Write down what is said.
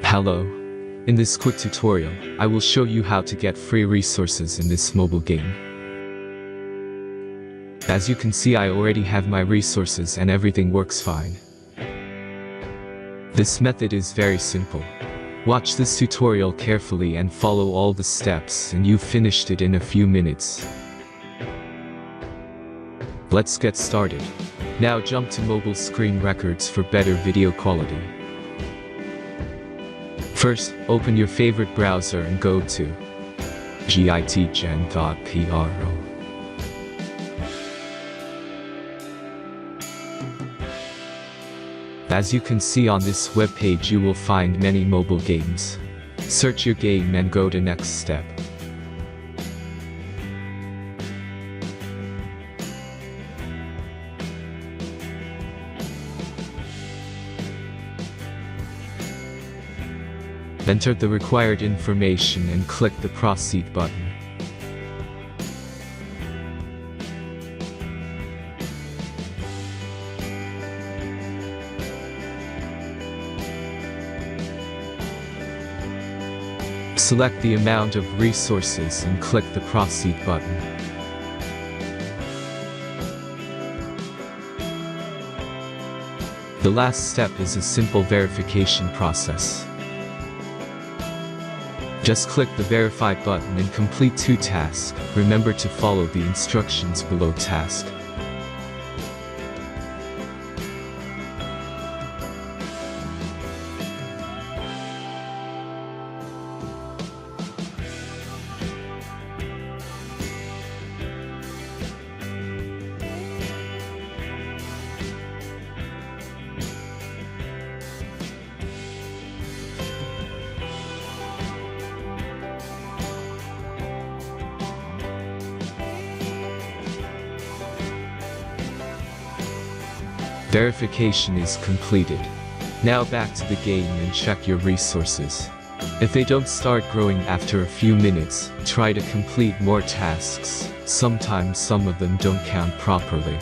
Hello. In this quick tutorial, I will show you how to get free resources in this mobile game. As you can see, I already have my resources and everything works fine. This method is very simple. Watch this tutorial carefully and follow all the steps and you've finished it in a few minutes. Let's get started. Now jump to mobile screen records for better video quality. First, open your favorite browser and go to gitgen.pro. As you can see on this web page, you will find many mobile games. Search your game and go to next step. Enter the required information and click the Proceed button. Select the amount of resources and click the Proceed button. The last step is a simple verification process. Just click the Verify button and complete 2 tasks. Remember to follow the instructions below task. Verification is completed. Now back to the game and check your resources. If they don't start growing after a few minutes, try to complete more tasks. Sometimes some of them don't count properly.